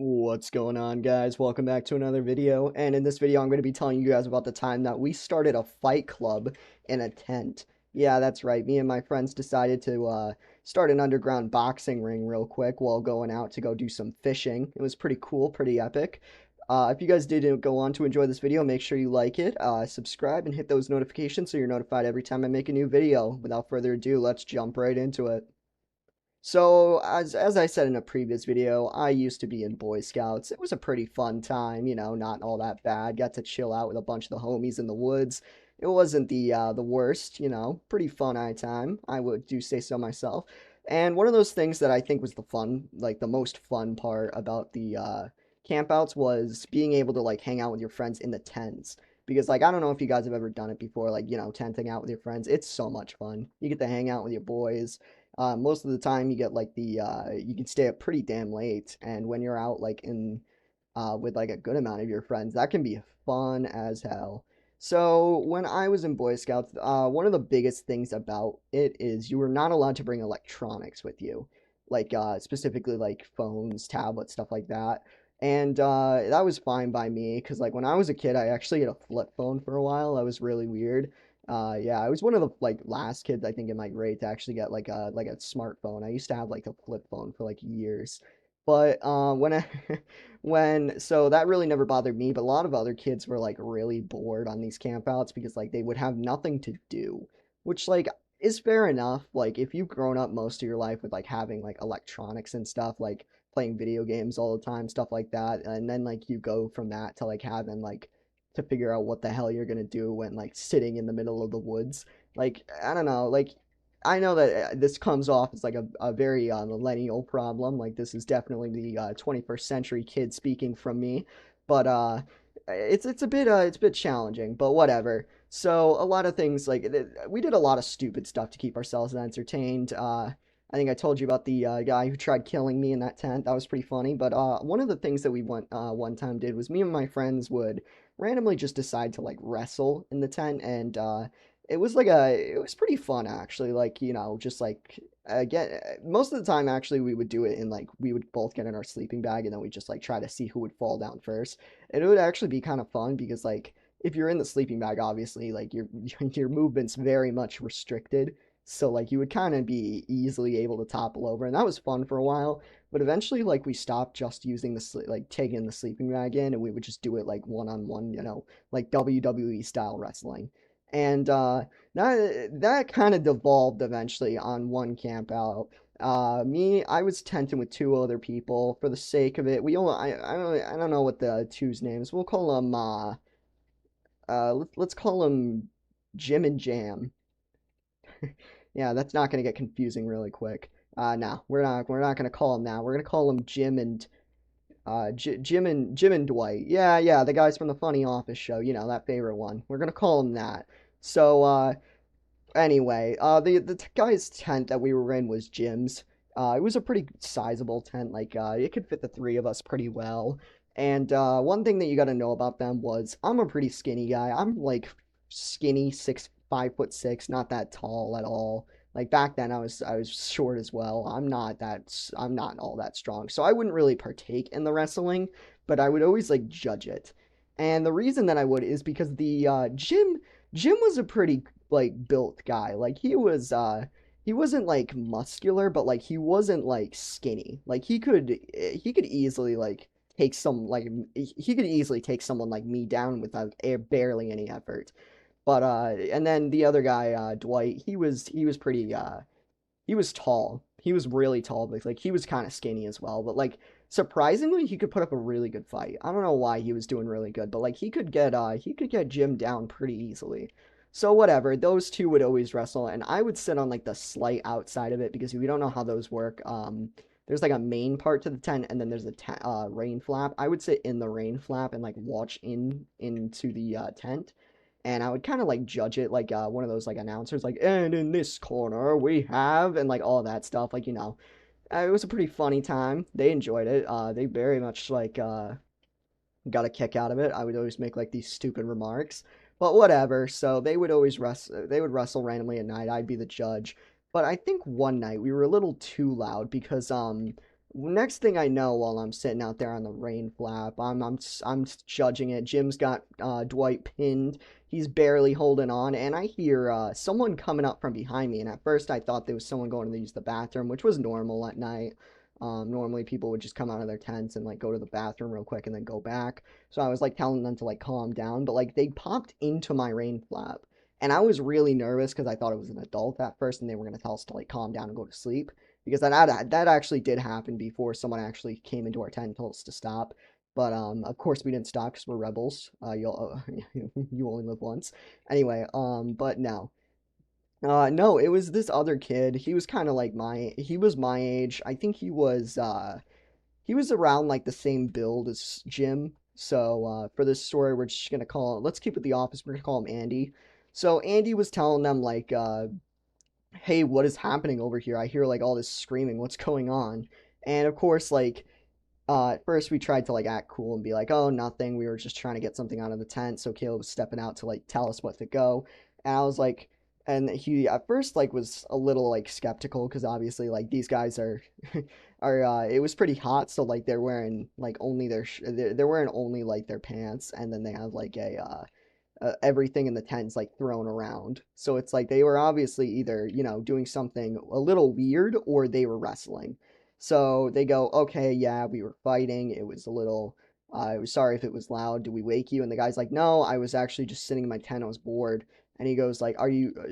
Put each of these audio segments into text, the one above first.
What's going on, guys? Welcome back to another video. And in this video, I'm going to be telling you guys about the time that we started a fight club in a tent. Yeah, that's right. Me and my friends decided to start an underground boxing ring real quick while going out to go do some fishing. It was pretty cool, pretty epic. If you guys did go on to enjoy this video, make sure you like it, subscribe, and hit those notifications so you're notified every time I make a new video. Without further ado, let's jump right into it. So, as I said in a previous video, I used to be in Boy Scouts. It was a pretty fun time, not all that bad. Got to chill out with a bunch of the homies in the woods. It wasn't the worst, pretty fun time. I would do say so myself. And one of those things that I think was the fun, like the most fun part about the campouts was being able to like hang out with your friends in the tents. Because like I don't know if you guys have ever done it before, like tenting out with your friends. It's so much fun. You get to hang out with your boys. Most of the time you get like you can stay up pretty damn late, and when you're out like in with like a good amount of your friends, that can be fun as hell. So when I was in Boy Scouts, one of the biggest things about it is you were not allowed to bring electronics with you, like specifically like phones, tablets, stuff like that. And that was fine by me because like when I was a kid, I actually had a flip phone for a while. That was really weird. Yeah, I was one of the like last kids I think in my grade to actually get like a smartphone. I used to have like a flip phone for like years. But when I so that really never bothered me, but a lot of other kids were like really bored on these campouts because like they would have nothing to do, which like is fair enough. Like if you've grown up most of your life with like having like electronics and stuff, like playing video games all the time, stuff like that, and then like you go from that to like having like to figure out what the hell you're gonna do when like sitting in the middle of the woods. Like I don't know, like I know that this comes off as like a very millennial problem. Like this is definitely the 21st century kid speaking from me, but it's a bit challenging, but whatever. So a lot of things like we did a lot of stupid stuff to keep ourselves entertained. I think I told you about the guy who tried killing me in that tent. That was pretty funny. But one of the things that we one time did was me and my friends would randomly just decide to like wrestle in the tent, and it was pretty fun actually. Like just like again, most of the time actually we would do it in like we would both get in our sleeping bag, and then we just like try to see who would fall down first, and it would actually be kind of fun because like if you're in the sleeping bag, obviously like your your movement's very much restricted. So like you would kind of be easily able to topple over, and that was fun for a while. But eventually, like we stopped just using like taking the sleeping bag in, and we would just do it like one on one, like WWE style wrestling. And that kind of devolved eventually on one camp out. I was tenting with two other people for the sake of it. I don't know what the two's names. We'll call them let's call them Jim and Jam. Yeah, that's not going to get confusing really quick. No, we're not going to call them that. We're going to call them Jim and Jim and Dwight. Yeah, the guys from the Funny Office show, that favorite one. We're going to call them that. So anyway, the guy's tent that we were in was Jim's. It was a pretty sizable tent, like it could fit the three of us pretty well. And one thing that you got to know about them was I'm a pretty skinny guy. I'm like skinny, 5'6", not that tall at all. Like back then, I was short as well. I'm not all that strong, so I wouldn't really partake in the wrestling, but I would always like judge it. And the reason that I would is because the Jim was a pretty like built guy. Like he wasn't like muscular, but like he wasn't like skinny. Like he could easily like take some like he could easily take someone like me down without barely any effort. But and then the other guy, Dwight, he was pretty he was tall. He was really tall, but like he was kind of skinny as well. But like surprisingly, he could put up a really good fight. I don't know why he was doing really good, but like he could get Jim down pretty easily. So whatever, those two would always wrestle, and I would sit on like the slight outside of it because we don't know how those work. There's like a main part to the tent, and then there's a rain flap. I would sit in the rain flap and like watch into the tent, and I would kind of like judge it like one of those like announcers, like, and in this corner we have, and like all that stuff. Like, it was a pretty funny time. They enjoyed it. They very much like got a kick out of it. I would always make like these stupid remarks, but whatever. So they would always wrestle. They would wrestle randomly at night. I'd be the judge. But I think one night we were a little too loud because Next thing I know, while I'm sitting out there on the rain flap, I'm judging it. Jim's got Dwight pinned. He's barely holding on, and I hear someone coming up from behind me. And at first, I thought there was someone going to use the bathroom, which was normal at night. Normally, people would just come out of their tents and like go to the bathroom real quick and then go back. So I was like telling them to like calm down, but like they popped into my rain flap, and I was really nervous because I thought it was an adult at first, and they were gonna tell us to like calm down and go to sleep because that actually did happen before someone actually came into our tent and told us to stop. But of course we didn't stop because we're rebels. You only live once. Anyway, but no. No, it was this other kid. He was kind of like he was my age. I think he was around like the same build as Jim. So for this story, we're just gonna let's keep it the office. We're gonna call him Andy. So Andy was telling them like hey, what is happening over here? I hear like all this screaming. What's going on? And of course, like at first we tried to like act cool and be like, oh, nothing. We were just trying to get something out of the tent. So Caleb was stepping out to like tell us what to go. And I was like, and he at first like was a little like skeptical because obviously like these guys are are it was pretty hot, so like they're wearing like only they're wearing only like their pants, and then they have like everything in the tent's like thrown around. So it's like they were obviously either, doing something a little weird or they were wrestling. So they go, okay, yeah, we were fighting. It was a little, I was sorry if it was loud. Did we wake you? And the guy's like, no, I was actually just sitting in my tent. I was bored. And he goes like,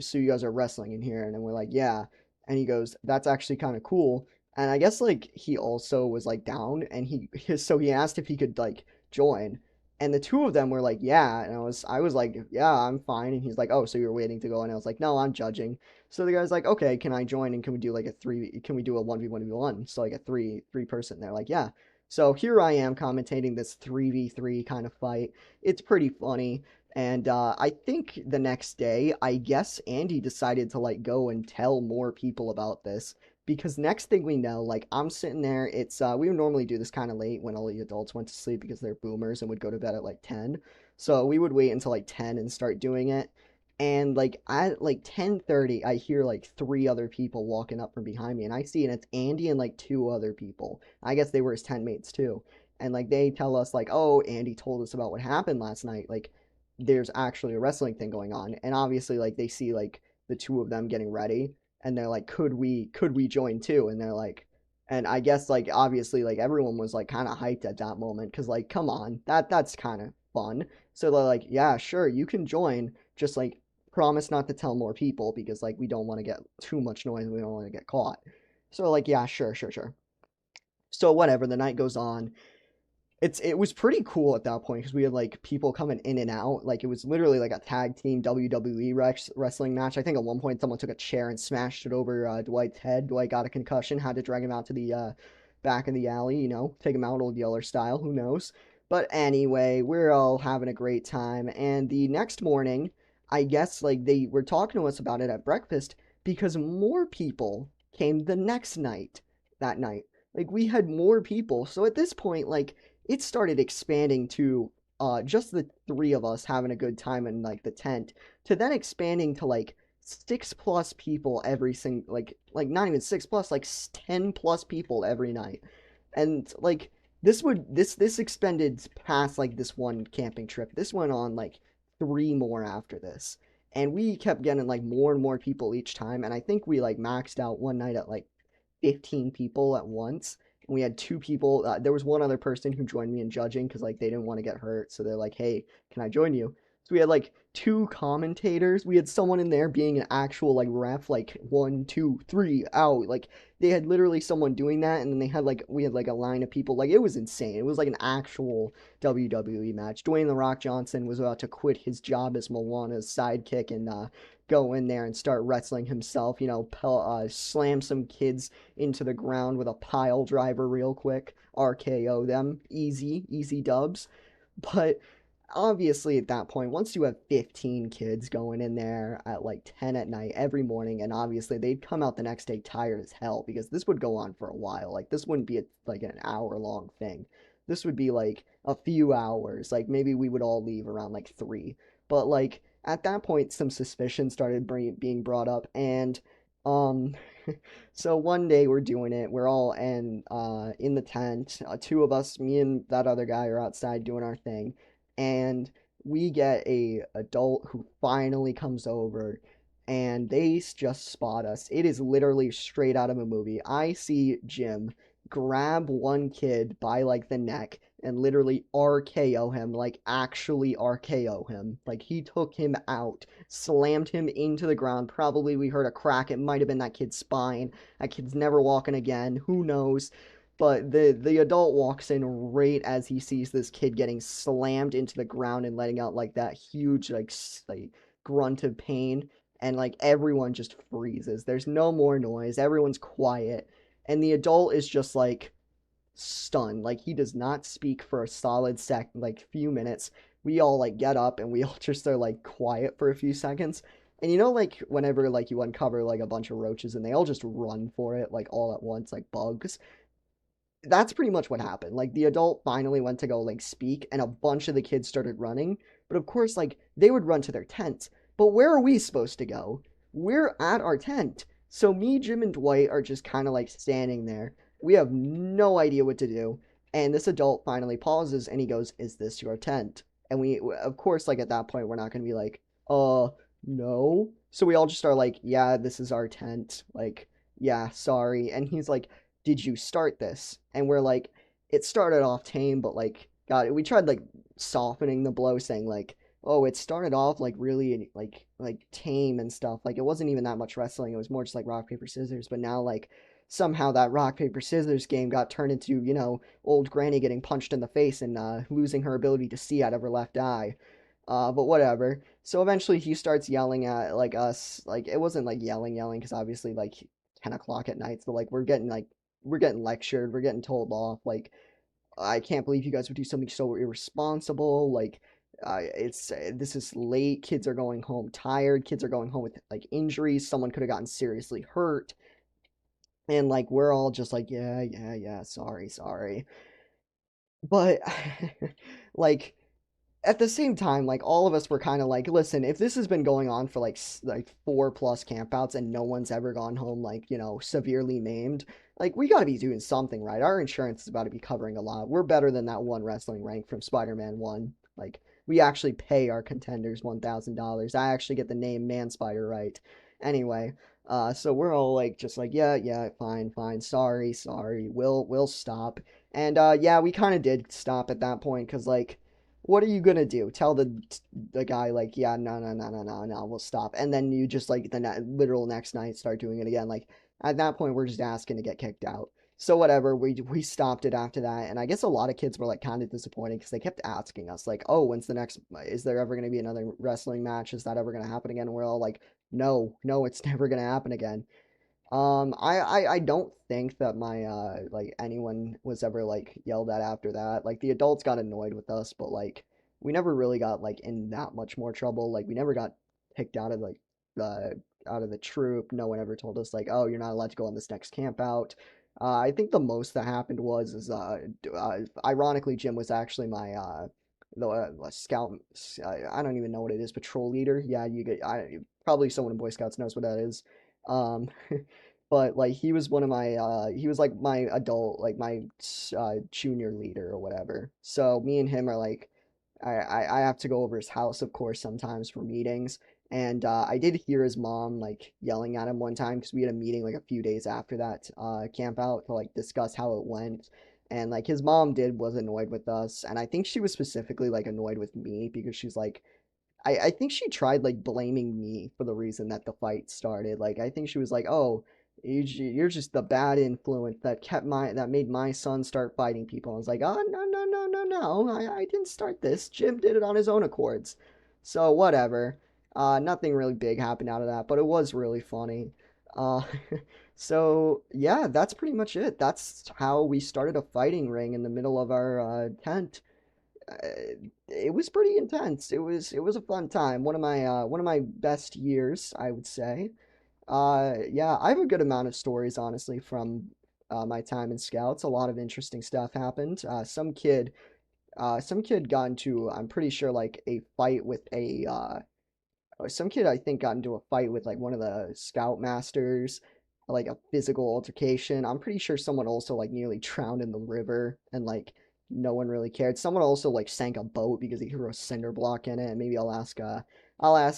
so you guys are wrestling in here? And then we're like, yeah. And he goes, that's actually kind of cool. And I guess like he also was like down and so he asked if he could like join. And the two of them were like, yeah. And I was like, yeah, I'm fine. And he's like, oh, so you're waiting to go? And I was like, no, I'm judging. So the guy's like, okay, can I join? And can we do like can we do a 1v1v1? So like a three person. They're like, yeah. So here I am commentating this 3v3 kind of fight. It's pretty funny. And I think the next day, I guess Andy decided to like go and tell more people about this because next thing we know, like I'm sitting there, it's we would normally do this kind of late when all the adults went to sleep because they're boomers and would go to bed at like 10. So we would wait until like 10 and start doing it. And like at like 10:30, I hear like three other people walking up from behind me, and I see and it's Andy and like two other people. I guess they were his tent mates too. And like they tell us like, "Oh, Andy told us about what happened last night. Like there's actually a wrestling thing going on." And obviously like they see like the two of them getting ready and they're like, could we join too? And they're like, and I guess like obviously like everyone was like kind of hyped at that moment because like come on, that's kind of fun. So they're like, yeah, sure, you can join, just like promise not to tell more people because like we don't want to get too much noise, we don't want to get caught. So like, yeah, sure, sure, sure. So whatever, the night goes on. It was pretty cool at that point because we had like people coming in and out. Like it was literally like a tag team WWE wrestling match. I think at one point someone took a chair and smashed it over Dwight's head. Dwight got a concussion, had to drag him out to the back of the alley, take him out old Yeller style. Who knows? But anyway, we're all having a great time. And the next morning, I guess like they were talking to us about it at breakfast because more people came the next night that night. Like we had more people. So at this point, like it started expanding to just the three of us having a good time in like the tent to then expanding to like 6+ people every single like not even 6+, like 10+ people every night. And like this expanded past like this one camping trip. This went on like three more after this. And we kept getting like more and more people each time. And I think we like maxed out one night at like 15 people at once. And we had two people. There was one other person who joined me in judging because like they didn't want to get hurt. So they're like, hey, can I join you? So we had like two commentators. We had someone in there being an actual like ref, like 1, 2, 3 out. Like they had literally someone doing that, and then we had like a line of people. Like it was insane. It was like an actual WWE match. Dwayne the Rock Johnson was about to quit his job as Moana's sidekick and go in there and start wrestling himself. Slam some kids into the ground with a pile driver real quick. RKO them. Easy, easy dubs. But obviously at that point, once you have 15 kids going in there at like 10 at night every morning, and obviously they'd come out the next day tired as hell because this would go on for a while. Like this wouldn't be like an hour long thing. This would be like a few hours. Like maybe we would all leave around like 3. But like at that point, some suspicion started being brought up, and Um, so one day we're doing it. We're all in the tent. Two of us, me and that other guy, are outside doing our thing, and we get a adult who finally comes over, and they just spot us. It is literally straight out of a movie. I see Jim grab one kid by like the neck and literally RKO him, like actually RKO him. Like he took him out, slammed him into the ground. Probably we heard a crack. It might have been that kid's spine. That kid's never walking again. Who knows? But the adult walks in right as he sees this kid getting slammed into the ground and letting out like that huge like grunt of pain, and like everyone just freezes. There's no more noise. Everyone's quiet, and the adult is just like stunned. Like he does not speak for a solid like few minutes. We all like get up and we all just are like quiet for a few seconds. And you know, like whenever like you uncover like a bunch of roaches and they all just run for it like all at once, like bugs. That's pretty much what happened. Like the adult finally went to go like speak, and a bunch of the kids started running. But of course, like they would run to their tents. But where are we supposed to go? We're at our tent. So me, Jim, and Dwight are just kind of like standing there. We have no idea what to do. And this adult finally pauses and he goes, "Is this your tent?" And we, of course, like at that point, we're not going to be like, no. So we all just are like, "Yeah, this is our tent." Like, "Yeah, sorry." And he's like, "Did you start this?" And we're like, "It started off tame, but like, God, we tried like softening the blow, saying like, oh, it started off like really like tame and stuff. Like it wasn't even that much wrestling. It was more just like rock paper scissors. But now like somehow that rock paper scissors game got turned into old granny getting punched in the face and losing her ability to see out of her left eye. But whatever. So eventually he starts yelling at like us. Like it wasn't like yelling because obviously like 10 o'clock at night. So like we're getting lectured. We're getting told off. Like I can't believe you guys would do something so irresponsible. Like it's this is late. Kids are going home tired. Kids are going home with like injuries. Someone could have gotten seriously hurt. And like we're all just like yeah, sorry, sorry. But like at the same time, like all of us were kind of like, listen, if this has been going on for like 4+ campouts and no one's ever gone home like severely maimed, like we got to be doing something right. Our insurance is about to be covering a lot. We're better than that one wrestling rank from Spider-Man 1. Like we actually pay our contenders $1,000. I actually get the name Man Spider right. Anyway, so we're all like just like yeah, fine, sorry, we'll stop. And yeah, we kind of did stop at that point because like what are you gonna do? Tell the guy like, yeah, no, we'll stop, and then you just like literal next night start doing it again. Like at that point, we're just asking to get kicked out. So whatever, we stopped it after that, and I guess a lot of kids were like kind of disappointed because they kept asking us like, oh, when's the next? Is there ever gonna be another wrestling match? Is that ever gonna happen again? And we're all like, no, it's never gonna happen again. I don't think that my like anyone was ever like yelled at after that. Like the adults got annoyed with us, but like we never really got like in that much more trouble. Like we never got kicked out of like the out of the troop. No one ever told us like, oh, you're not allowed to go on this next camp out. I think the most that happened was ironically Jim was actually my the scout. I don't even know what it is. Patrol leader. Yeah, you get. I probably someone in Boy Scouts knows what that is. Um, but like he was one of my he was like my adult like my junior leader or whatever. So me and him are like I have to go over his house of course sometimes for meetings. And I did hear his mom like yelling at him one time because we had a meeting like a few days after that camp out to like discuss how it went. And like his mom did was annoyed with us, and I think she was specifically like annoyed with me because she's like I think she tried like blaming me for the reason that the fight started. Like I think she was like, "Oh, you're just the bad influence that made my son start fighting people." I was like, "Oh no! I didn't start this. Jim did it on his own accords." So whatever. Nothing really big happened out of that, but it was really funny. Uh, so yeah, that's pretty much it. That's how we started a fighting ring in the middle of our tent. It was pretty intense. It was a fun time. One of my best years, I would say. Yeah, I have a good amount of stories honestly from my time in Scouts. A lot of interesting stuff happened. Some kid got into I'm pretty sure like a fight with some kid I think got into a fight with like one of the scoutmasters, like a physical altercation. I'm pretty sure someone also like nearly drowned in the river and like no one really cared. Someone also like sank a boat because he threw a cinder block in it. And maybe I'll ask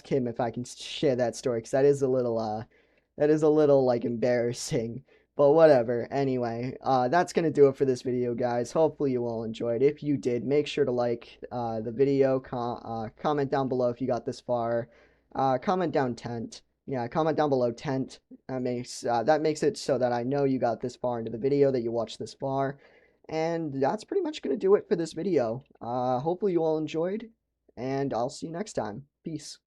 him if I can share that story because that is a little like embarrassing. But whatever. Anyway, that's gonna do it for this video, guys. Hopefully you all enjoyed. If you did, make sure to like the video, comment down below if you got this far. Comment down tent. Yeah, comment down below tent. That makes it so that I know you got this far into the video, that you watched this far. And that's pretty much gonna do it for this video. Hopefully you all enjoyed, and I'll see you next time. Peace.